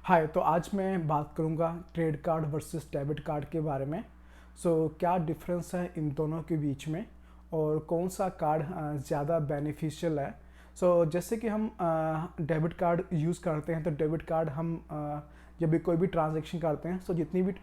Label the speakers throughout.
Speaker 1: हाय, तो आज मैं बात करूँगा credit card versus debit card के बारे में। क्या डिफरेंस है इन दोनों के बीच में और कौन सा कार्ड ज़्यादा बेनिफिशियल है। जैसे कि हम डेबिट कार्ड यूज़ करते हैं, तो डेबिट कार्ड हम जब भी कोई भी ट्रांजैक्शन करते हैं, जितनी भी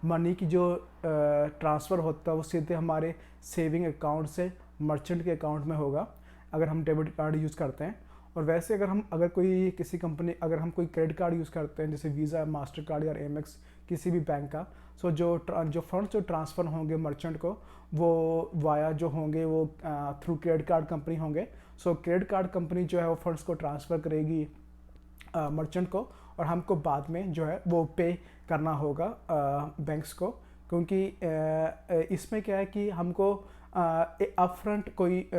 Speaker 1: मनी की जो ट्रांसफ़र होता है वो सीधे हमारे सेविंग अकाउंट से मर्चेंट के अकाउंट में होगा अगर हम डेबिट कार्ड यूज़ करते हैं। और वैसे अगर कोई किसी कंपनी अगर हम कोई क्रेडिट कार्ड यूज़ करते हैं, जैसे वीज़ा, मास्टर कार्ड या एमेक्स, किसी भी बैंक का, जो फंड्स जो ट्रांसफ़र होंगे मर्चेंट को, वो वाया जो होंगे वो थ्रू क्रेडिट कार्ड कंपनी होंगे। क्रेडिट कार्ड कंपनी जो है वो फंड्स को ट्रांसफ़र करेगी मर्चेंट को, और हमको बाद में जो है वो पे करना होगा बैंक्स को। क्योंकि इसमें क्या है कि हमको अपफ्रंट कोई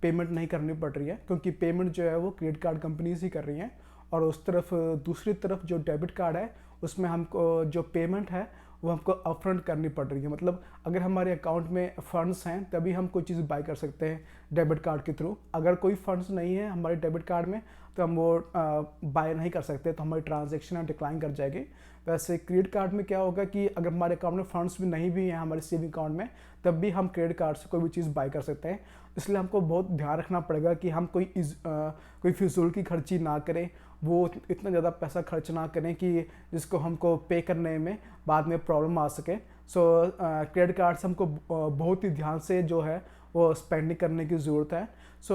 Speaker 1: पेमेंट नहीं करनी पड़ रही है, क्योंकि पेमेंट जो है वो क्रेडिट कार्ड कंपनीज ही कर रही हैं। और उस तरफ दूसरी तरफ जो डेबिट कार्ड है, उसमें हमको जो पेमेंट है वो हमको अपफ्रंट करनी पड़ रही है। मतलब अगर हमारे अकाउंट में फ़ंड्स हैं तभी हम कोई चीज़ बाय कर सकते हैं डेबिट कार्ड के थ्रू। अगर कोई फ़ंड्स नहीं है हमारे डेबिट कार्ड में तो हम वो बाय नहीं कर सकते, तो हमारी ट्रांजैक्शन डिक्लाइन कर जाएगी। वैसे क्रेडिट कार्ड में क्या होगा कि अगर हमारे अकाउंट में फंड्स भी नहीं भी हैं हमारे सेविंग अकाउंट में, तब भी हम क्रेडिट कार्ड से कोई भी चीज़ बाय कर सकते हैं। इसलिए हमको बहुत ध्यान रखना पड़ेगा कि हम कोई फिजूल की खर्ची ना करें, वो इतना ज़्यादा पैसा खर्च ना करें कि जिसको हमको पे करने में बाद में प्रॉब्लम आ सके। क्रेडिट कार्ड से हमको बहुत ही ध्यान से जो है वो स्पेंडिंग करने की ज़रूरत है।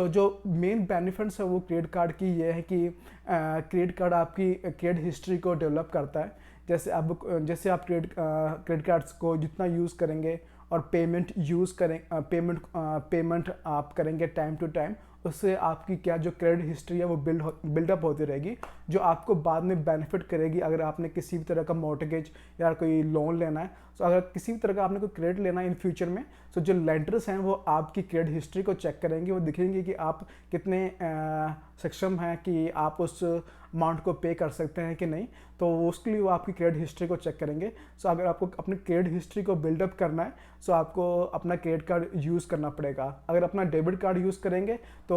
Speaker 1: जो मेन बेनिफिट्स है वो क्रेडिट कार्ड की ये है कि क्रेडिट कार्ड आपकी क्रेडिट हिस्ट्री को डेवलप करता है। जैसे आप क्रेडिट कार्ड्स को जितना यूज़ करेंगे और पेमेंट आप करेंगे टाइम टू टाइम, उससे आपकी क्या जो क्रेडिट हिस्ट्री है वो बिल्डअप होती रहेगी, जो आपको बाद में बेनिफिट करेगी। अगर आपने किसी भी तरह का मॉर्टगेज या कोई लोन लेना है, अगर किसी भी तरह का आपने कोई क्रेडिट लेना है इन फ्यूचर में, जो लेंडर्स हैं वो आपकी क्रेडिट हिस्ट्री को चेक करेंगे। वो दिखेंगे कि आप कितने सक्षम हैं कि आप उस अमाउंट को पे कर सकते हैं कि नहीं। तो उसके लिए वो आपकी क्रेडिट हिस्ट्री को चेक करेंगे। अगर आपको अपनी क्रेडिट हिस्ट्री को बिल्डअप करना है, आपको अपना क्रेडिट कार्ड यूज़ करना पड़ेगा। अगर अपना डेबिट कार्ड यूज़ करेंगे तो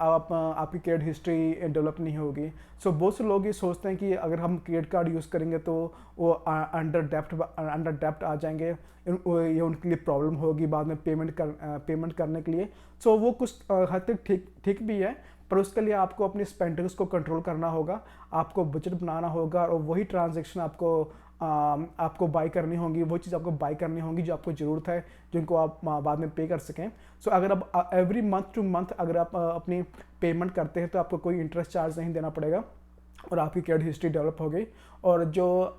Speaker 1: आपकी क्रेडिट हिस्ट्री डेवलप नहीं होगी। बहुत से लोग ये सोचते हैं कि अगर हम क्रेडिट कार्ड यूज़ करेंगे तो वो अंडर डेप्ट आ जाएंगे, ये उनके लिए प्रॉब्लम होगी बाद में पेमेंट करने के लिए। वो कुछ हद तक ठीक भी है, पर उसके लिए आपको अपनी स्पेंडिंग्स को कंट्रोल करना होगा, आपको बजट बनाना होगा, और वही ट्रांजैक्शन आपको बाय करनी होगी, वो चीज़ आपको बाय करनी होगी जो आपको ज़रूरत है, जिनको आप बाद में पे कर सकें। अगर आप एवरी मंथ टू मंथ अगर आप अपनी पेमेंट करते हैं तो आपको कोई इंटरेस्ट चार्ज नहीं देना पड़ेगा और आपकी क्रेडिट हिस्ट्री डेवलप हो गई। और जो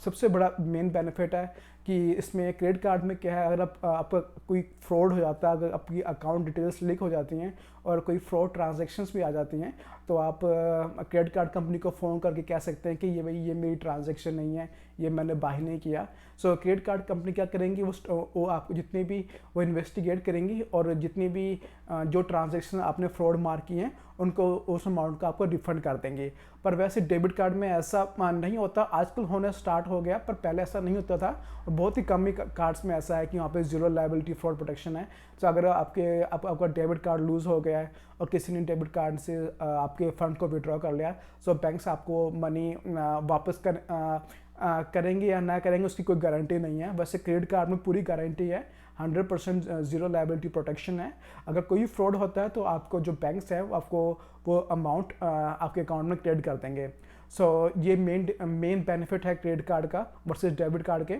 Speaker 1: सबसे बड़ा मेन बेनिफिट है कि इसमें क्रेडिट कार्ड में क्या है, अगर आपका कोई फ्रॉड हो जाता है, अगर आपकी अकाउंट डिटेल्स लीक हो जाती हैं और कोई फ्रॉड ट्रांजैक्शंस भी आ जाती हैं, तो आप क्रेडिट कार्ड कंपनी को फ़ोन करके कह सकते हैं कि ये मेरी ट्रांजैक्शन नहीं है, ये मैंने बाय नहीं किया। क्रेडिट कार्ड कंपनी क्या करेंगी, वो आपको जितनी भी वो इन्वेस्टिगेट करेंगी और जितनी भी जो ट्रांजैक्शन आपने फ्रॉड मार की हैं उनको उस अमाउंट का आपको रिफंड कर देंगे। पर वैसे डेबिट कार्ड में ऐसा नहीं होता, आजकल होना स्टार्ट हो गया, पर पहले ऐसा नहीं होता था। और बहुत ही कम ही कार्ड्स में ऐसा है कि वहाँ पे ज़ीरो लायबिलिटी फ्रॉड प्रोटेक्शन है। अगर आपका डेबिट कार्ड लूज़ हो गया है और किसी ने डेबिट कार्ड से आपके फंड को विड्रॉ कर लिया, बैंक्स आपको मनी वापस करेंगे या ना करेंगे उसकी कोई गारंटी नहीं है। वैसे क्रेडिट कार्ड में पूरी गारंटी है, 100% ज़ीरो लायबिलिटी प्रोटेक्शन है। अगर कोई फ्रॉड होता है तो आपको जो बैंक्स है आपको वो अमाउंट आपके अकाउंट में क्रेडिट कर देंगे। ये मेन बेनिफिट है क्रेडिट कार्ड का वर्सेस डेबिट कार्ड के।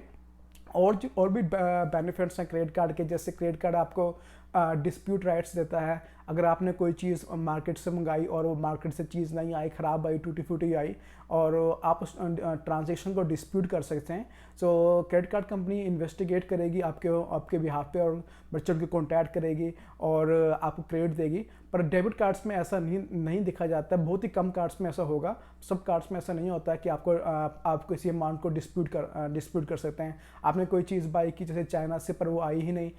Speaker 1: और भी बेनिफिट्स हैं क्रेडिट कार्ड के, जैसे क्रेडिट कार्ड आपको डिस्प्यूट राइट्स देता है। अगर आपने कोई चीज़ मार्केट से मंगाई और वो मार्केट से चीज़ नहीं आई, ख़राब आई, टूटी फूटी आई, और आप उस ट्रांजैक्शन को डिस्प्यूट कर सकते हैं। क्रेडिट कार्ड कंपनी इन्वेस्टिगेट करेगी आपके बिहाफ पे और मर्चेंट को कॉन्टैक्ट करेगी और आपको क्रेडिट देगी। पर डेबिट कार्ड्स में ऐसा नहीं दिखा जाता है, बहुत ही कम कार्ड्स में ऐसा होगा। सब कार्ड्स में ऐसा नहीं होता है कि आप किसी अमाउंट को डिस्प्यूट कर सकते हैं। आपने कोई चीज़ बाई की जैसे चाइना से, पर वो आई ही नहीं।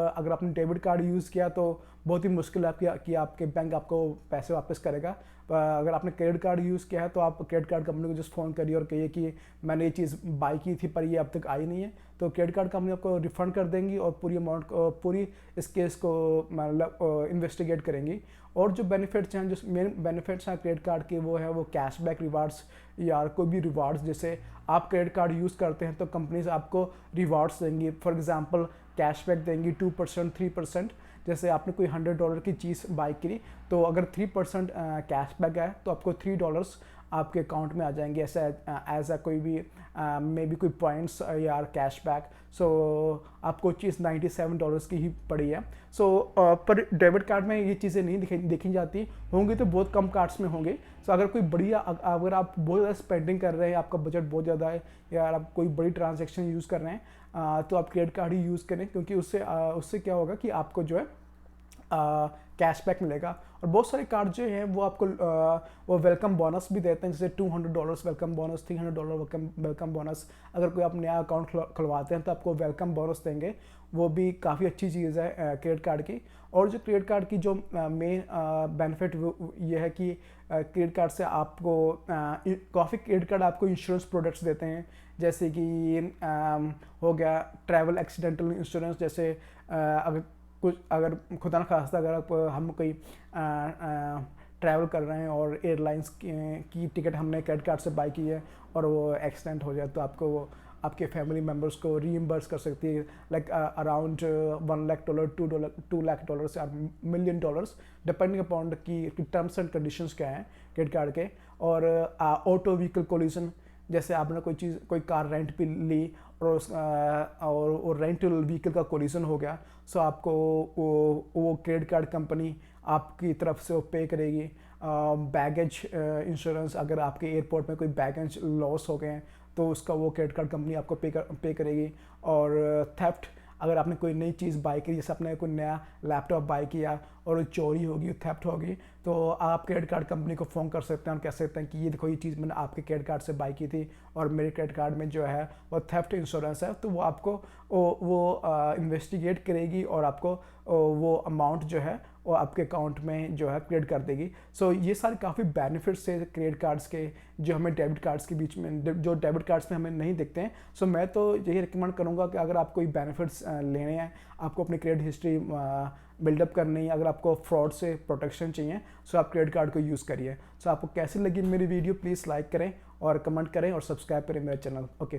Speaker 1: अगर आपने डेबिट कार्ड यूज़ किया तो बहुत ही मुश्किल है कि आपके बैंक आपको पैसे वापस करेगा। अगर आपने क्रेडिट कार्ड यूज़ किया है तो आप क्रेडिट कार्ड कंपनी को जस्ट फ़ोन करिए और कहिए कि मैंने ये चीज़ बाई की थी पर ये अब तक आई नहीं है, तो क्रेडिट कार्ड कंपनी आपको रिफ़ंड कर देंगी और पूरी अमाउंट को, पूरी इस केस को मतलब इन्वेस्टिगेट करेंगी और जो बेनिफिट्स हैं, जो मेन बेनिफिट्स हैं क्रेडिट कार्ड के, वो है वो कैशबैक रिवार्ड्स या कोई भी रिवार्ड्स। जैसे आप क्रेडिट कार्ड यूज़ करते हैं तो कंपनीज आपको रिवार्ड्स देंगी। फॉर एग्जांपल कैशबैक देंगी 2%, 3%। जैसे आपने कोई $100 की चीज़ बाई करी तो अगर 3% कैशबैक है तो आपको $3 आपके अकाउंट में आ जाएंगे, ऐसा एज अ कोई भी मे बी कोई पॉइंट्स या कैशबैक। सो आपको चीज़ $97 की ही पड़ी है। सो पर डेबिट कार्ड में ये चीज़ें नहीं देखी जाती होंगी, तो बहुत कम कार्ड्स में होंगे। सो अगर कोई बढ़िया, अगर आप बहुत ज़्यादा स्पेंडिंग कर रहे हैं, आपका बजट बहुत ज़्यादा है, या आप कोई बड़ी ट्रांजेक्शन यूज़ कर रहे हैं, तो आप क्रेडिट कार्ड ही यूज़ करें, क्योंकि उससे क्या होगा कि आपको जो है कैशबैक मिलेगा। और बहुत सारे कार्ड जो हैं वो आपको वो वेलकम बोनस भी देते हैं, जैसे $200 वेलकम बोनस, $300 वेलकम बोनस। अगर कोई आप नया अकाउंट खुलवाते हैं तो आपको वेलकम बोनस देंगे, वो भी काफ़ी अच्छी चीज़ है क्रेडिट कार्ड की। और जो क्रेडिट कार्ड की जो मेन बेनिफिट ये है कि क्रेडिट कार्ड से आपको काफ़ी क्रेडिट कार्ड आपको इंश्योरेंस प्रोडक्ट्स देते हैं, जैसे कि हो गया ट्रैवल एक्सीडेंटल इंश्योरेंस। जैसे अगर खुदा न खास्ता अगर हम कोई ट्रैवल कर रहे हैं और एयरलाइंस की टिकट हमने क्रेडिट कार्ड से बाई की है और वो एक्सीडेंट हो जाए, तो आपको वो आपके फैमिली मेम्बर्स को रीइम्बर्स कर सकती है, लाइक अराउंड $1 लाख, $2 लाख या $1 मिलियन, डिपेंडिंग अपॉन की टर्म्स एंड कंडीशंस क्या हैं क्रेडिट कार्ड के। और ऑटो व्हीकल कोलिजन, जैसे आपने कोई कार रेंट पे ली और रेंटल व्हीकल का कोलिजन हो गया, सो आपको वो क्रेडिट कार्ड कंपनी आपकी तरफ से वो पे करेगी। बैगेज इंश्योरेंस, अगर आपके एयरपोर्ट में कोई बैगेज लॉस हो गए हैं तो उसका वो क्रेडिट कार्ड कंपनी आपको पे करेगी। और थेफ्ट, अगर आपने कोई नई चीज़ बाई की, जैसे आपने कोई नया लैपटॉप बाई किया और चोरी होगी, थेफ्ट होगी, तो आप क्रेडिट कार्ड कंपनी को फ़ोन कर सकते हैं और कह सकते हैं कि ये देखो, ये चीज़ मैंने आपके क्रेडिट कार्ड से बाई की थी और मेरे क्रेडिट कार्ड में जो है वो थेफ्ट इंश्योरेंस है। तो वो आपको वो इन्वेस्टिगेट करेगी और आपको वो अमाउंट जो है वो आपके अकाउंट में जो है क्रेडिट कर देगी। सो ये सारे काफ़ी बेनिफिट्स है क्रेडिट कार्ड्स के, जो हमें डेबिट कार्ड्स के बीच में, जो डेबिट कार्ड्स में हमें नहीं दिखते हैं। सो मैं तो यही रिकमेंड करूँगा कि अगर आप कोई बेनिफिट्स लेने हैं, आपको अपनी क्रेडिट हिस्ट्री बिल्डअप करनी है, अगर आपको फ्रॉड से प्रोटेक्शन चाहिए, सो आप क्रेडिट कार्ड को यूज़ करिए। सो आपको कैसी लगी मेरी वीडियो, प्लीज़ लाइक करें और कमेंट करें और सब्सक्राइब करें मेरा चैनल। ओके।